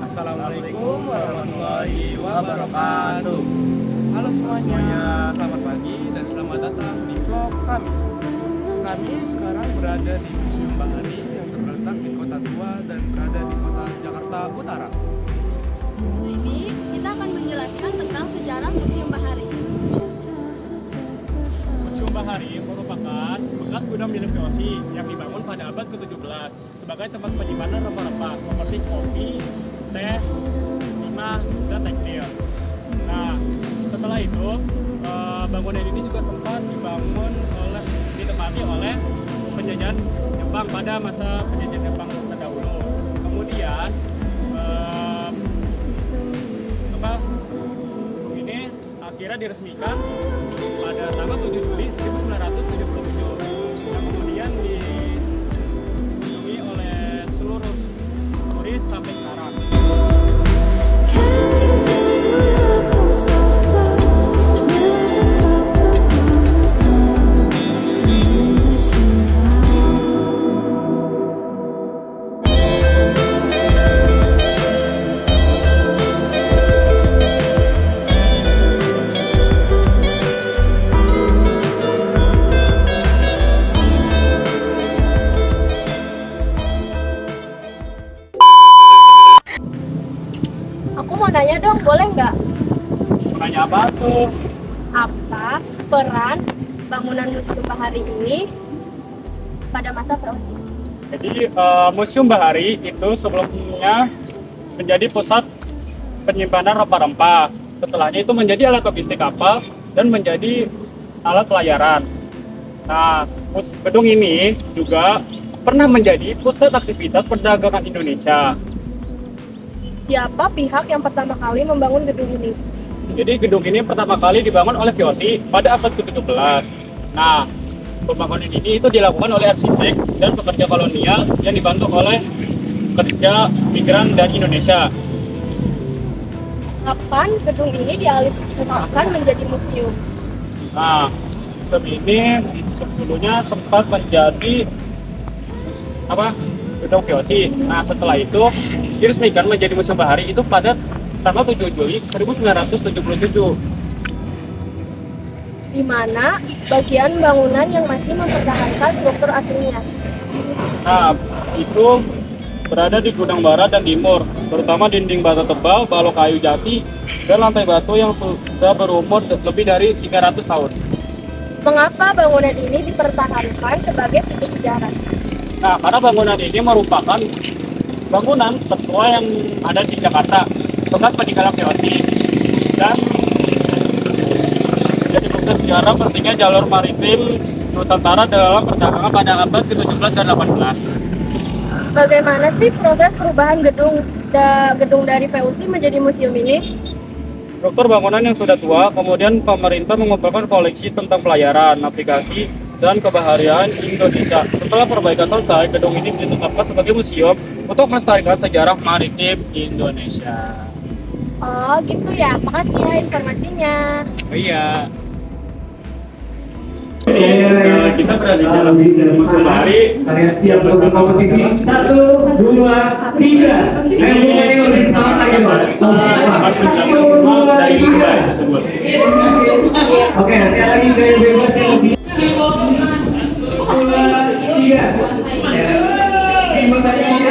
Assalamualaikum warahmatullahi wabarakatuh. Halo semuanya, selamat pagi dan selamat datang di vlog kami. Kami sekarang berada di Museum Bahari yang terletak di Kota Tua dan berada di Kota Jakarta Utara. Ini kita akan menjelaskan tentang sejarah Museum Bahari. Museum Bahari merupakan bekas gudang milik VOC yang dibangun pada abad ke-17 sebagai tempat penyimpanan rempah-rempah seperti kopi, teh, timah, dan tekstil. Nah, setelah itu bangunan ini juga sempat ditempati oleh penjajahan Jepang pada masa penjajahan Jepang terdahulu. Kemudian ini akhirnya diresmikan pada tanggal 7 Juli 1977 yang kemudian dikunjungi oleh seluruh turis sampai sekarang. Aku mau nanya dong, boleh nggak? Nanya apa tuh? Apa peran bangunan Museum Bahari ini pada masa VOC? Jadi Museum Bahari itu sebelumnya menjadi pusat penyimpanan rempah-rempah. Setelahnya itu menjadi alat logistik kapal dan menjadi alat pelayaran. Nah, gedung ini juga pernah menjadi pusat aktivitas perdagangan Indonesia. Siapa pihak yang pertama kali membangun gedung ini? Jadi gedung ini pertama kali dibangun oleh VOC pada abad ke-17. Nah, pembangunan ini itu dilakukan oleh arsitek dan pekerja kolonial yang dibantu oleh pekerja migran dari Indonesia. Kapan gedung ini dialihfungsikan menjadi museum? Nah, museum ini sebelumnya sempat menjadi gedung VOC. Nah, setelah itu diresmikan menjadi Museum Bahari itu pada tanggal 7 Juli 1977. Di mana bagian bangunan yang masih mempertahankan struktur aslinya? Nah, itu berada di gudang barat dan timur, terutama dinding bata tebal, balok kayu jati, dan lantai batu yang sudah berumur lebih dari 300 tahun. Mengapa bangunan ini dipertahankan sebagai situs sejarah? Nah, karena bangunan ini merupakan bangunan tertua yang ada di Jakarta, bekas peninggalan VOC, dan jadi bukti sejarah pentingnya jalur maritim Nusantara dalam perdagangan pada abad ke-17 dan 18. Bagaimana sih proses perubahan gedung dari VOC menjadi museum ini? Struktur bangunan yang sudah tua, kemudian pemerintah mengumpulkan koleksi tentang pelayaran, navigasi, dan kebaharian Indonesia. Setelah perbaikan selesai, gedung ini ditetapkan sebagai museum untuk melestarikan sejarah maritim Indonesia. Oh gitu ya, makasih ya informasinya. Oh iya. Kita berada di dalam Museum Bahari. Kalian siap untuk kompetisi? 1, 2, 3. Saya mulai oleh tahun lagi, Pak. Dari Museum Bahari tersebut. Oke, sekali lagi gaya bebas yang lebih. 3. Terima kasih.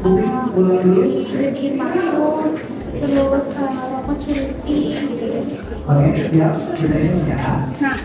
20 dijadiin patung, terus rokok ceruti gitu. Oke, ya, bisa ini ya. Nah,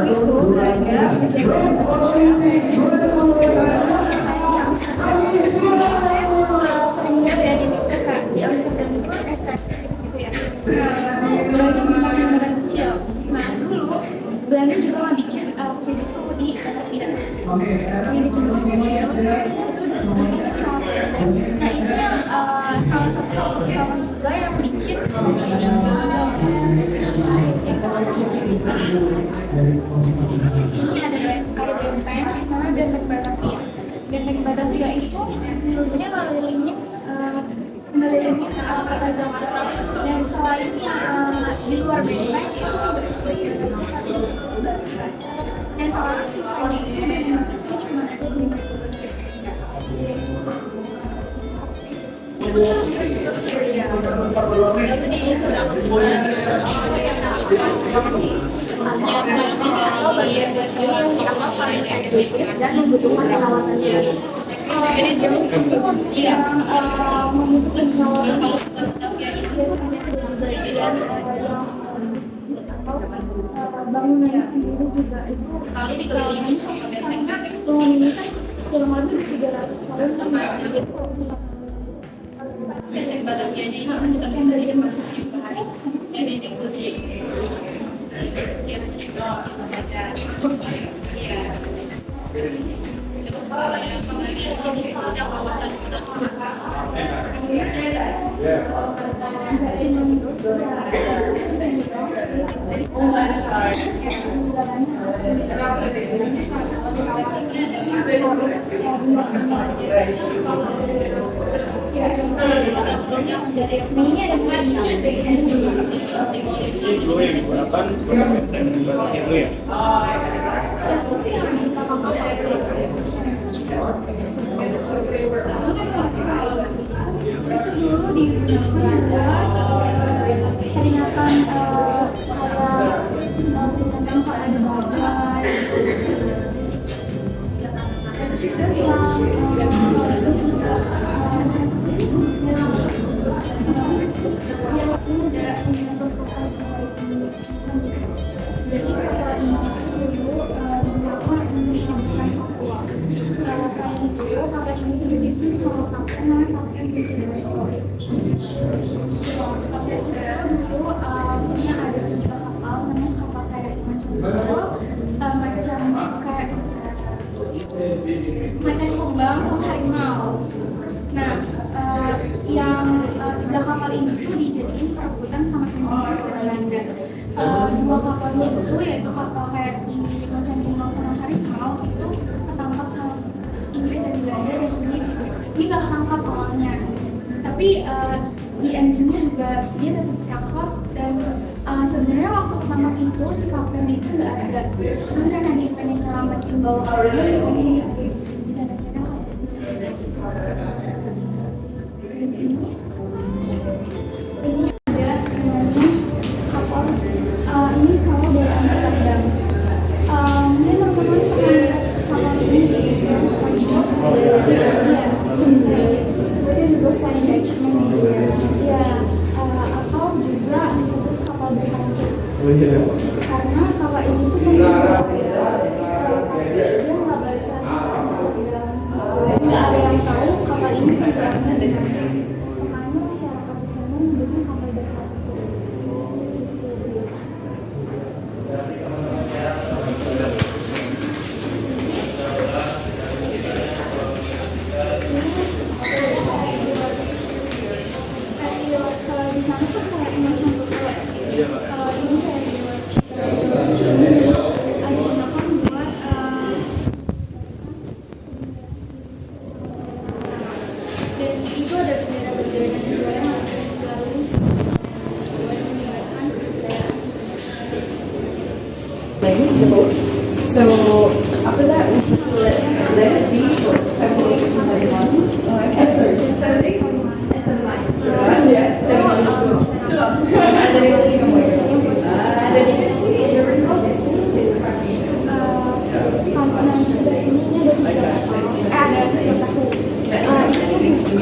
itu belajar menjaga kalian sering lihat ya di TikTok Kak, di Amsterdam itu estetik gitu ya. Nah, itu Belanda menggunakan barang kecil. Nah, dulu Belanda juga nggak bikin waktu itu di Batavia. Ini dicontoh kecil, itu dibikin sama Belanda. Nah, itu yang salah satu faktor utama juga yang bikin di sini ada benteng namanya benteng Batavia. Benteng Batavia itu dulunya ngelilingin kota Jakarta, dan selain yang di luar benteng itu nggak bisa dan sekarang sisanya itu motifnya cuma ada di dan membutuhkan perawatan yang membutuhkan bangunan sendiri juga itu kalau dikelilingi bangunan ini kan kurang lebih 300 tahun sama gitu. Itu yang digunakan sebagai benteng itu ya. Itu dulu di Belanda peringatan peringatan kalau ada badai. Jadi kapal ini dulu selain itu kapal ini juga dibikin sama kapten namanya Kapten Sudarso. Dan itu dulu punya ada 3 kapal, namanya kapal kayak macam kumbang sama harimau. Nah, yang 3 kapal ini tuh dijadiin perebutan sama Inggris dan Belanda. 2 kapalnya itu yaitu kapal kayak ini macan kumbang sama harimau itu ketangkap sama Inggris dan Belanda, dan ini nggak ketangkap awalnya, tapi di endingnya juga dia tetap ketangkap. Dan sebenarnya waktu ketangkap itu si kapten itu nggak ada, cuma karena dia pengen ngelambatin bawa kapalnya ini dan akhirnya ini ada namanya kapal ini kalau dari Amsterdam. Dia pertama kali pernah kapal ini yang SpongeBob. Iya, disebutnya juga Flying Dutchman. Ya, atau juga disebut kapal berhantu. Karena kapal ini tuh dia nggak balik lagi. Nggak ada yang tahu kapal ini berangkat dengan makanya masyarakat di sana menyebutnya kapal berhantu. Kalau di sana tuh kayak macam berdua. Kalau ini kayak ada gunakan buat dan itu ada bendera-bendera negara yang harus dilalui buat meninggalkan bendera. So after that, we just let it be for several weeks and then months. Komponen di sebelah sini ini ada 3 tahu. Itu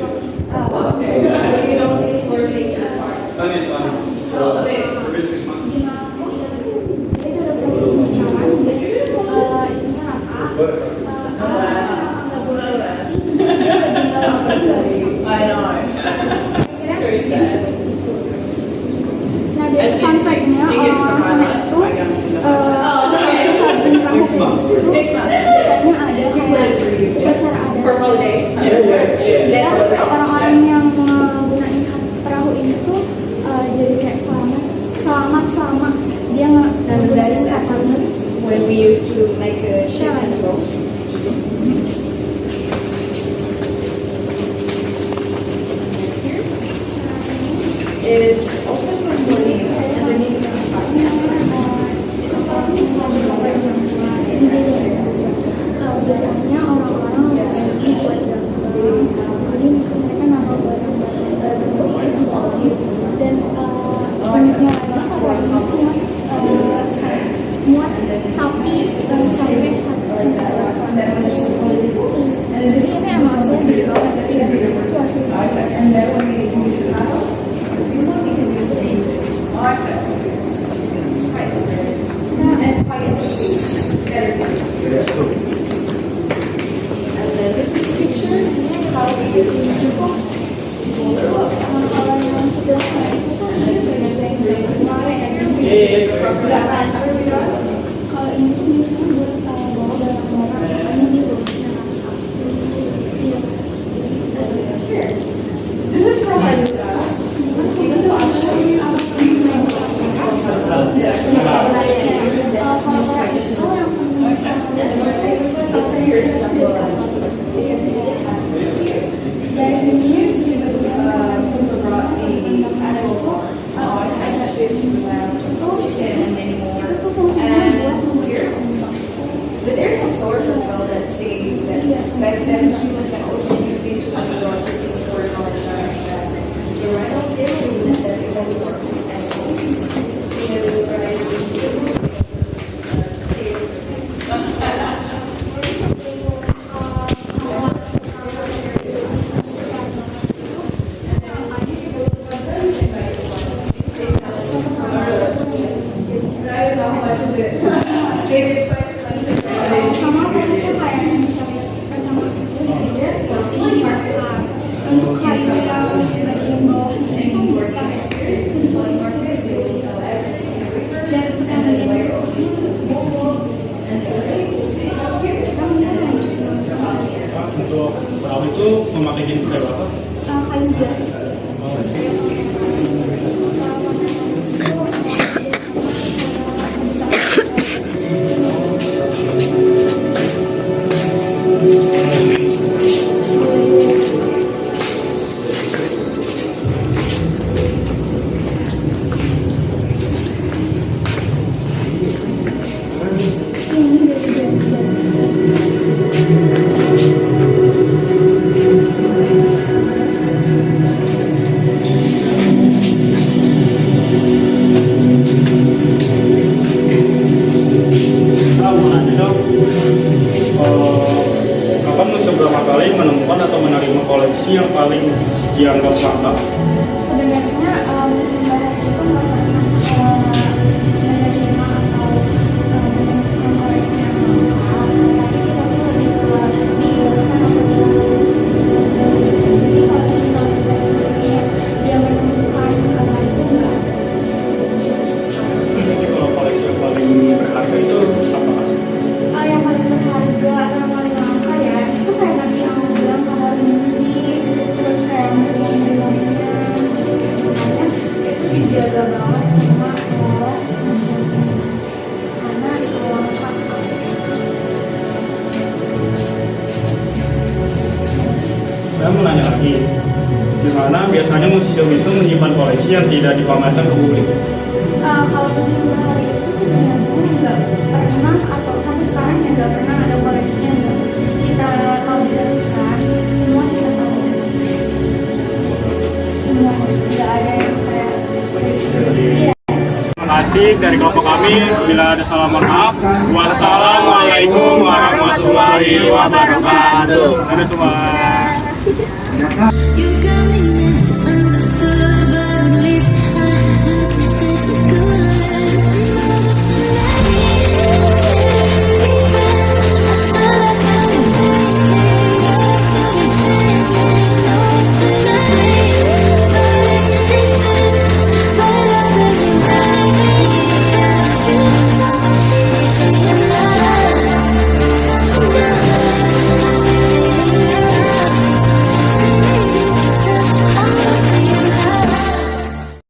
You don't explore the part. So, a bit. Nah, dari fun fact-nya orang sana itu biasanya ada kayak acara adat. For holiday. Dan orang-orang yang menggunakan perahu ini tuh jadi kayak selamat dia nggak That is the apartments when we used to make a ships and go. Is also from Borneo and the name of the it's a song biasanya orang-orang lagi buat dagang, jadi mereka naruh barang-barang dan uniknya lagi kalau ini muat sapi dan sampai 1,8 dan di sini emang aslinya dari bawah itu aslinya. This is the picture how we use Kalau yang sebelah sana itu kan dia banyak kalau ini tuh biasanya buat bawa barang-barang ini dia buat This is from Ayuda. Even though I'm sure you kalau itu yang dari sini But there's some source as well that says that back then humans can also use it to undergo receiving for knowledge that the right of their belief that is only work and sama prosesnya kayak misalnya pertama itu di sini untuk kayu yang bagian bawah itu bisa Untuk perahu itu memakai jenis kayu apa? kayu jati. Kapan seberapa kali menemukan atau menerima koleksi yang paling dianggap langka? Sebenarnya musim barat itu nggak pernah menerima atau menemukan koleksi yang lengkap, tapi kita tuh lebih ke diibaratkan atau dikasih. Jadi kalau misal spesifiknya dia menemukan itu nggak ada. Jadi kalau koleksi yang paling berharga itu apa? Yang paling berharga atau yang paling langka ya itu kayak tadi yang aku bilang kamar musik, terus kayak meriam-meriamnya, sebenarnya itu dijaga banget sama kelas karena langka. Saya mau nanya lagi, di mana biasanya museum itu menyimpan koleksi yang tidak dipamerkan ke publik? Kalau museum bahari itu sebenarnya nggak pernah atau sampai sekarang ya nggak pernah ada koleksinya nggak kita publikasikan, semua kita tahu semua nggak ada yang kayak iya. Terima kasih dari kelompok kami. Bila ada salah mohon maaf. Wassalamualaikum warahmatullahi wabarakatuh. Dadah semua. masyarakat. You got me misunderstood.